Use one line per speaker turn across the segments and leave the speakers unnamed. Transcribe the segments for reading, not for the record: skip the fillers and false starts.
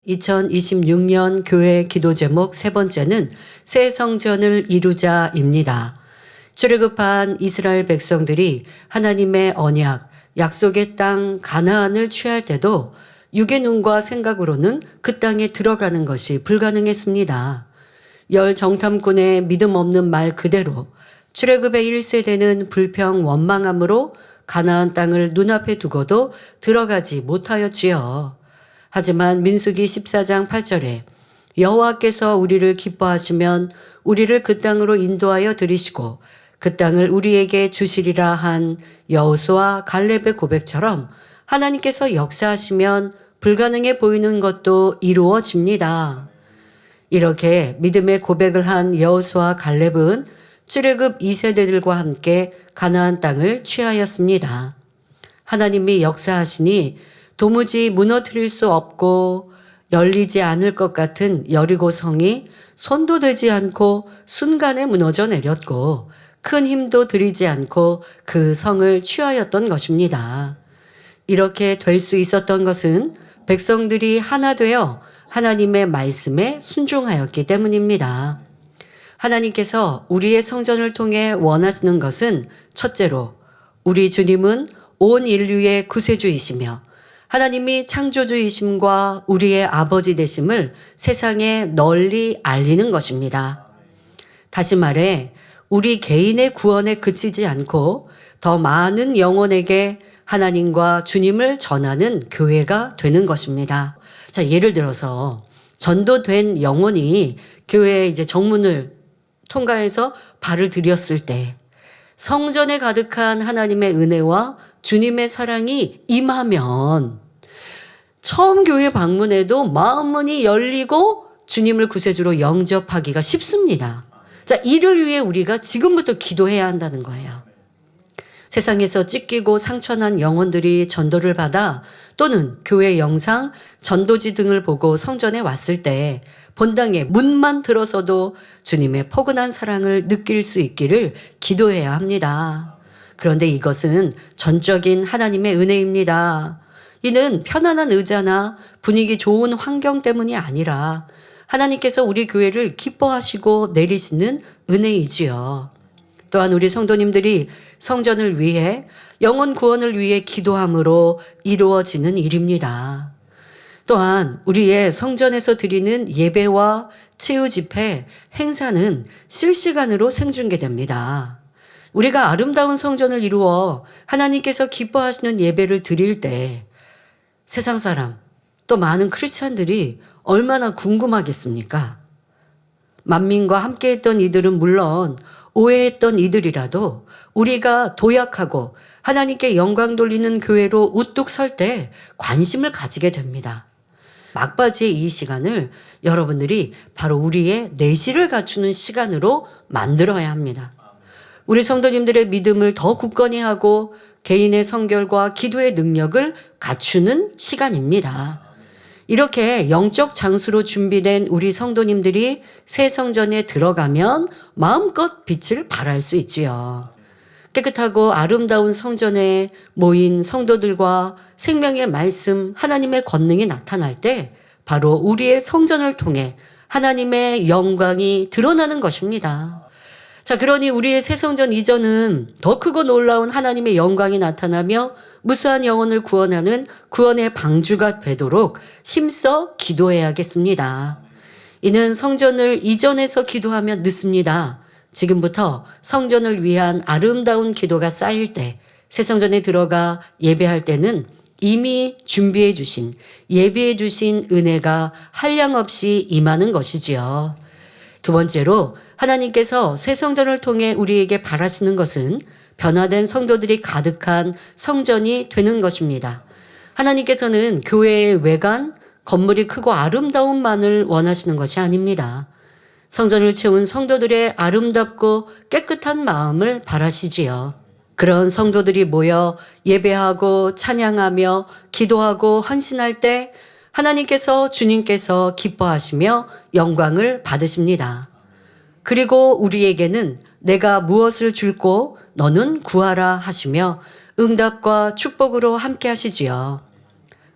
2026년 교회 기도 제목 세 번째는 새 성전을 이루자입니다. 출애굽한 이스라엘 백성들이 하나님의 언약, 약속의 땅 가나안을 취할 때도 육의 눈과 생각으로는 그 땅에 들어가는 것이 불가능했습니다. 열 정탐꾼의 믿음 없는 말 그대로 출애굽의 1세대는 불평 원망함으로 가나안 땅을 눈앞에 두고도 들어가지 못하였지요. 하지만 민수기 14장 8절에 여호와께서 우리를 기뻐하시면 우리를 그 땅으로 인도하여 들이시고 그 땅을 우리에게 주시리라 한 여호수아 갈렙의 고백처럼 하나님께서 역사하시면 불가능해 보이는 것도 이루어집니다. 이렇게 믿음의 고백을 한 여호수아 갈렙은 출애굽 2세대들과 함께 가나안 땅을 취하였습니다. 하나님이 역사하시니 도무지 무너뜨릴 수 없고 열리지 않을 것 같은 여리고 성이 손도 대지 않고 순간에 무너져 내렸고 큰 힘도 들이지 않고 그 성을 취하였던 것입니다. 이렇게 될 수 있었던 것은 백성들이 하나 되어 하나님의 말씀에 순종하였기 때문입니다. 하나님께서 우리의 성전을 통해 원하시는 것은 첫째로 우리 주님은 온 인류의 구세주이시며 하나님이 창조주이심과 우리의 아버지 되심을 세상에 널리 알리는 것입니다. 다시 말해 우리 개인의 구원에 그치지 않고 더 많은 영혼에게 하나님과 주님을 전하는 교회가 되는 것입니다. 자, 예를 들어서 전도된 영혼이 교회에 이제 정문을 통과해서 발을 들였을 때 성전에 가득한 하나님의 은혜와 주님의 사랑이 임하면 처음 교회 방문해도 마음문이 열리고 주님을 구세주로 영접하기가 쉽습니다. 자, 이를 위해 우리가 지금부터 기도해야 한다는 거예요. 세상에서 찢기고 상처난 영혼들이 전도를 받아 또는 교회 영상, 전도지 등을 보고 성전에 왔을 때 본당에 문만 들어서도 주님의 포근한 사랑을 느낄 수 있기를 기도해야 합니다. 그런데 이것은 전적인 하나님의 은혜입니다. 이는 편안한 의자나 분위기 좋은 환경 때문이 아니라 하나님께서 우리 교회를 기뻐하시고 내리시는 은혜이지요. 또한 우리 성도님들이 성전을 위해 영혼 구원을 위해 기도함으로 이루어지는 일입니다. 또한 우리의 성전에서 드리는 예배와 치유 집회, 행사는 실시간으로 생중계됩니다. 우리가 아름다운 성전을 이루어 하나님께서 기뻐하시는 예배를 드릴 때 세상 사람 또 많은 크리스찬들이 얼마나 궁금하겠습니까? 만민과 함께했던 이들은 물론 오해했던 이들이라도 우리가 도약하고 하나님께 영광 돌리는 교회로 우뚝 설 때 관심을 가지게 됩니다. 막바지의 이 시간을 여러분들이 바로 우리의 내실을 갖추는 시간으로 만들어야 합니다. 우리 성도님들의 믿음을 더 굳건히 하고 개인의 성결과 기도의 능력을 갖추는 시간입니다. 이렇게 영적 장수로 준비된 우리 성도님들이 새 성전에 들어가면 마음껏 빛을 발할 수 있지요. 깨끗하고 아름다운 성전에 모인 성도들과 생명의 말씀, 하나님의 권능이 나타날 때 바로 우리의 성전을 통해 하나님의 영광이 드러나는 것입니다. 자, 그러니 우리의 새 성전 이전은 더 크고 놀라운 하나님의 영광이 나타나며 무수한 영혼을 구원하는 구원의 방주가 되도록 힘써 기도해야겠습니다. 이는 성전을 이전해서 기도하면 늦습니다. 지금부터 성전을 위한 아름다운 기도가 쌓일 때 새 성전에 들어가 예배할 때는 이미 준비해 주신, 예비해 주신 은혜가 한량없이 임하는 것이지요. 두 번째로 하나님께서 새 성전을 통해 우리에게 바라시는 것은 변화된 성도들이 가득한 성전이 되는 것입니다. 하나님께서는 교회의 외관, 건물이 크고 아름다움만을 원하시는 것이 아닙니다. 성전을 채운 성도들의 아름답고 깨끗한 마음을 바라시지요. 그런 성도들이 모여 예배하고 찬양하며 기도하고 헌신할 때 하나님께서 주님께서 기뻐하시며 영광을 받으십니다. 그리고 우리에게는 내가 무엇을 줄고 너는 구하라 하시며 응답과 축복으로 함께 하시지요.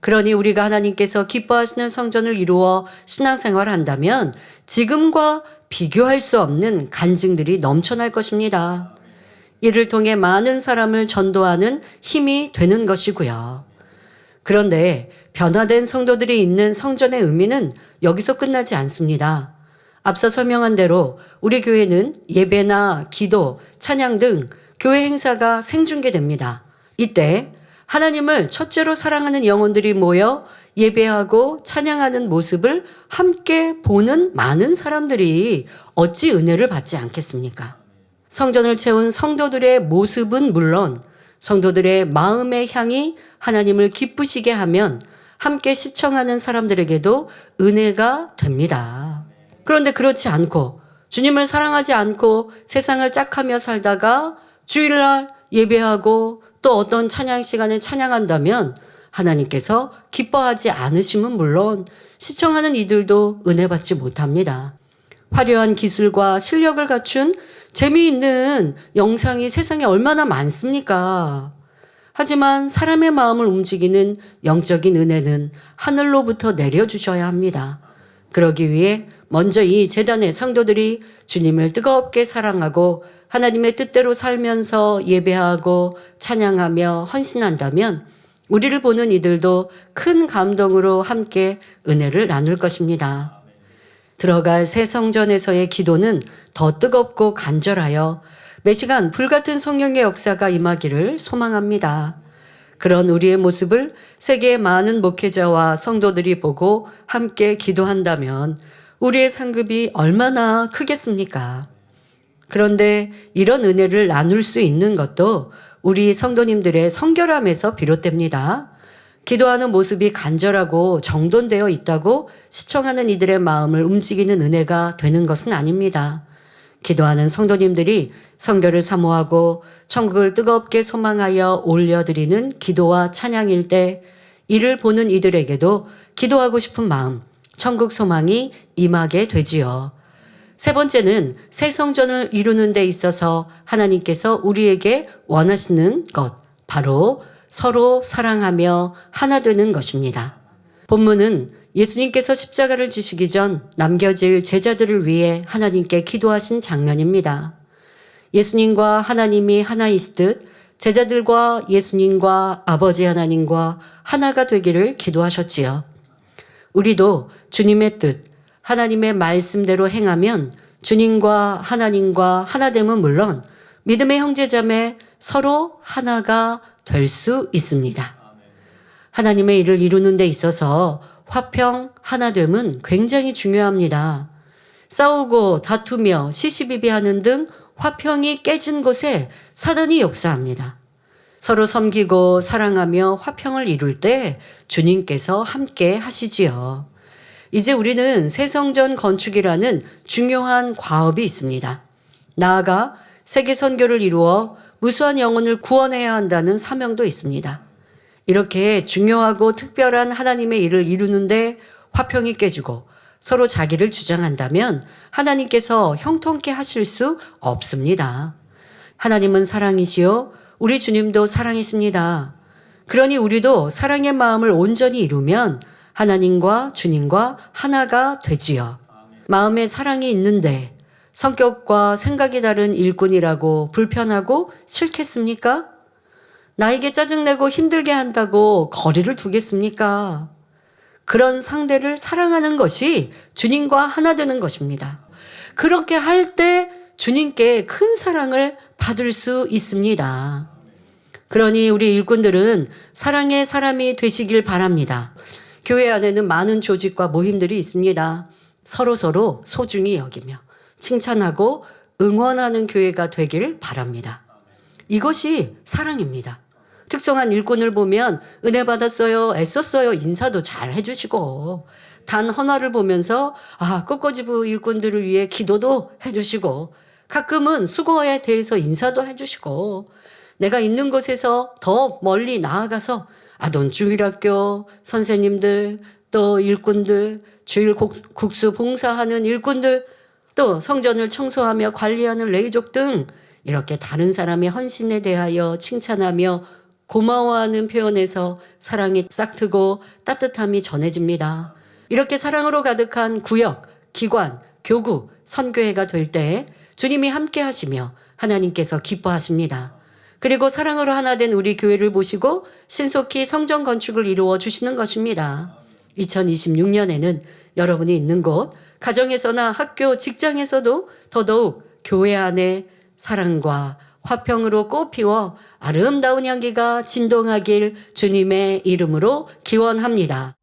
그러니 우리가 하나님께서 기뻐하시는 성전을 이루어 신앙생활을 한다면 지금과 비교할 수 없는 간증들이 넘쳐날 것입니다. 이를 통해 많은 사람을 전도하는 힘이 되는 것이고요. 그런데 변화된 성도들이 있는 성전의 의미는 여기서 끝나지 않습니다. 앞서 설명한 대로 우리 교회는 예배나 기도, 찬양 등 교회 행사가 생중계됩니다. 이때 하나님을 첫째로 사랑하는 영혼들이 모여 예배하고 찬양하는 모습을 함께 보는 많은 사람들이 어찌 은혜를 받지 않겠습니까? 성전을 채운 성도들의 모습은 물론 성도들의 마음의 향이 하나님을 기쁘시게 하면 함께 시청하는 사람들에게도 은혜가 됩니다. 그런데 그렇지 않고 주님을 사랑하지 않고 세상을 짝하며 살다가 주일날 예배하고 또 어떤 찬양 시간에 찬양한다면 하나님께서 기뻐하지 않으심은 물론 시청하는 이들도 은혜 받지 못합니다. 화려한 기술과 실력을 갖춘 재미있는 영상이 세상에 얼마나 많습니까? 하지만 사람의 마음을 움직이는 영적인 은혜는 하늘로부터 내려주셔야 합니다. 그러기 위해 먼저 이 제단의 성도들이 주님을 뜨겁게 사랑하고 하나님의 뜻대로 살면서 예배하고 찬양하며 헌신한다면 우리를 보는 이들도 큰 감동으로 함께 은혜를 나눌 것입니다. 들어갈 새 성전에서의 기도는 더 뜨겁고 간절하여 매시간 불같은 성령의 역사가 임하기를 소망합니다. 그런 우리의 모습을 세계의 많은 목회자와 성도들이 보고 함께 기도한다면 우리의 상급이 얼마나 크겠습니까? 그런데 이런 은혜를 나눌 수 있는 것도 우리 성도님들의 성결함에서 비롯됩니다. 기도하는 모습이 간절하고 정돈되어 있다고 시청하는 이들의 마음을 움직이는 은혜가 되는 것은 아닙니다. 기도하는 성도님들이 성결을 사모하고 천국을 뜨겁게 소망하여 올려드리는 기도와 찬양일 때 이를 보는 이들에게도 기도하고 싶은 마음, 천국 소망이 임하게 되지요. 세 번째는 새 성전을 이루는 데 있어서 하나님께서 우리에게 원하시는 것, 바로 서로 사랑하며 하나 되는 것입니다. 본문은 예수님께서 십자가를 지시기 전 남겨질 제자들을 위해 하나님께 기도하신 장면입니다. 예수님과 하나님이 하나이시듯 제자들과 예수님과 아버지 하나님과 하나가 되기를 기도하셨지요. 우리도 주님의 뜻, 하나님의 말씀대로 행하면 주님과 하나님과 하나됨은 물론 믿음의 형제자매 서로 하나가 될 수 있습니다. 하나님의 일을 이루는 데 있어서 화평, 하나됨은 굉장히 중요합니다. 싸우고 다투며 시시비비하는 등 화평이 깨진 곳에 사단이 역사합니다. 서로 섬기고 사랑하며 화평을 이룰 때 주님께서 함께 하시지요. 이제 우리는 새 성전 건축이라는 중요한 과업이 있습니다. 나아가 세계 선교를 이루어 무수한 영혼을 구원해야 한다는 사명도 있습니다. 이렇게 중요하고 특별한 하나님의 일을 이루는데 화평이 깨지고 서로 자기를 주장한다면 하나님께서 형통케 하실 수 없습니다. 하나님은 사랑이시요 우리 주님도 사랑이십니다. 그러니 우리도 사랑의 마음을 온전히 이루면 하나님과 주님과 하나가 되지요. 마음에 사랑이 있는데 성격과 생각이 다른 일꾼이라고 불편하고 싫겠습니까? 나에게 짜증내고 힘들게 한다고 거리를 두겠습니까? 그런 상대를 사랑하는 것이 주님과 하나 되는 것입니다. 그렇게 할 때 주님께 큰 사랑을 받을 수 있습니다. 그러니 우리 일꾼들은 사랑의 사람이 되시길 바랍니다. 교회 안에는 많은 조직과 모임들이 있습니다. 서로 소중히 여기며 칭찬하고 응원하는 교회가 되길 바랍니다. 이것이 사랑입니다. 특성한 일꾼을 보면 은혜 받았어요, 애썼어요, 인사도 잘 해주시고 단 헌화를 보면서 꽃꽂이부 일꾼들을 위해 기도도 해주시고 가끔은 수고에 대해서 인사도 해주시고 내가 있는 곳에서 더 멀리 나아가서 아동주일학교 선생님들 또 일꾼들 주일 국수 봉사하는 일꾼들 또 성전을 청소하며 관리하는 레이족 등 이렇게 다른 사람의 헌신에 대하여 칭찬하며 고마워하는 표현에서 사랑이 싹트고 따뜻함이 전해집니다. 이렇게 사랑으로 가득한 구역, 기관, 교구, 선교회가 될 때 주님이 함께 하시며 하나님께서 기뻐하십니다. 그리고 사랑으로 하나 된 우리 교회를 보시고 신속히 성전 건축을 이루어 주시는 것입니다. 2026년에는 여러분이 있는 곳, 가정에서나 학교, 직장에서도 더더욱 교회 안에 사랑과 화평으로 꽃피워 아름다운 향기가 진동하길 주님의 이름으로 기원합니다.